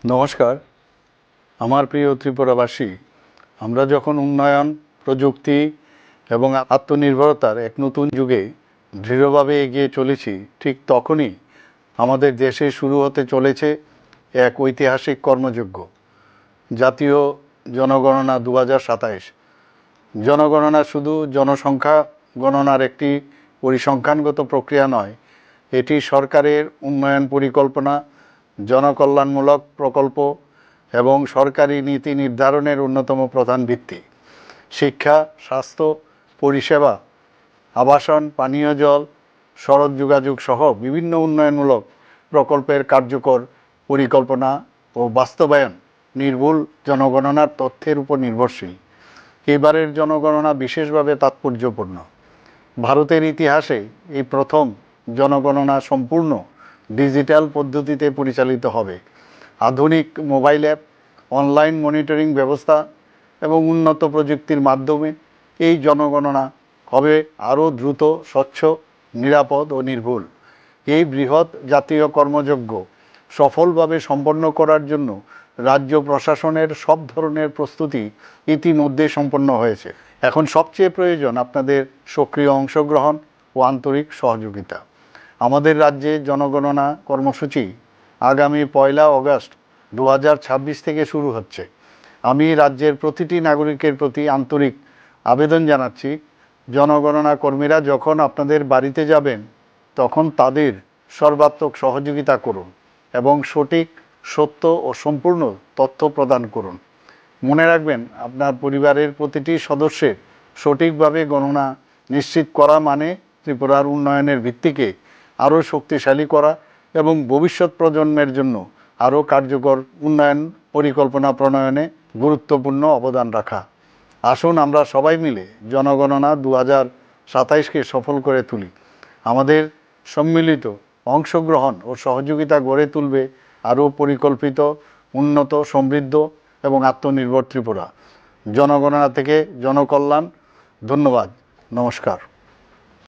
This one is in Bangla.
নমস্কার। আমার প্রিয় ত্রিপুরাবাসী, আমরা যখন উন্নয়ন, প্রযুক্তি এবং আত্মনির্ভরতার এক নতুন যুগে দৃঢ়ভাবে এগিয়ে চলেছি, ঠিক তখনই আমাদের দেশে শুরু হতে চলেছে এক ঐতিহাসিক কর্মযজ্ঞ, জাতীয় জনগণনা 2027। জনগণনা শুধু জনসংখ্যা গণনার একটি পরিসংখ্যানগত প্রক্রিয়া নয়, এটি সরকারের উন্নয়ন পরিকল্পনা, জনকল্যাণমূলক প্রকল্প এবং সরকারি নীতি নির্ধারণের অন্যতম প্রধান ভিত্তি। শিক্ষা, স্বাস্থ্য, পরিষেবা, আবাসন, পানীয় জল, সড়ক যোগাযোগ সহ বিভিন্ন উন্নয়নমূলক প্রকল্পের কার্যকর পরিকল্পনা ও বাস্তবায়ন নির্ভুল জনগণনার তথ্যের উপর নির্ভরশীল। এবারের জনগণনা বিশেষভাবে তাৎপর্যপূর্ণ। ভারতের ইতিহাসে এই প্রথম জনগণনা সম্পূর্ণ ডিজিটাল পদ্ধতিতে পরিচালিত হবে। আধুনিক মোবাইল অ্যাপ, অনলাইন মনিটরিং ব্যবস্থা এবং উন্নত প্রযুক্তির মাধ্যমে এই জনগণনা হবে আরও দ্রুত, স্বচ্ছ, নিরাপদ ও নির্ভুল। এই বৃহৎ জাতীয় কর্মযজ্ঞ সফলভাবে সম্পন্ন করার জন্য রাজ্য প্রশাসনের সব ধরনের প্রস্তুতি ইতিমধ্যে সম্পন্ন হয়েছে। এখন সবচেয়ে প্রয়োজন আপনাদের সক্রিয় অংশগ্রহণ ও আন্তরিক সহযোগিতা। আমাদের রাজ্যে জনগণনা কর্মসূচি আগামী 1 আগস্ট 2026 থেকে শুরু হচ্ছে। আমি রাজ্যের প্রতিটি নাগরিকের প্রতি আন্তরিক আবেদন জানাচ্ছি, জনগণনা কর্মীরা যখন আপনাদের বাড়িতে যাবেন তখন তাদের সর্বাত্মক সহযোগিতা করুন এবং সঠিক, সত্য ও সম্পূর্ণ তথ্য প্রদান করুন। মনে রাখবেন, আপনার পরিবারের প্রতিটি সদস্যের সঠিকভাবে গণনা নিশ্চিত করা মানে ত্রিপুরার উন্নয়নের ভিত্তিকে আরও শক্তিশালী করা এবং ভবিষ্যৎ প্রজন্মের জন্য আরও কার্যকর উন্নয়ন পরিকল্পনা প্রণয়নে গুরুত্বপূর্ণ অবদান রাখা। আসুন আমরা সবাই মিলে জনগণনা 2027কে সফল করে তুলি। আমাদের সম্মিলিত অংশগ্রহণ ও সহযোগিতা গড়ে তুলবে আরও পরিকল্পিত, উন্নত, সমৃদ্ধ এবং আত্মনির্ভর ত্রিপুরা। জনগণনা থেকে জনকল্যাণ। ধন্যবাদ। নমস্কার।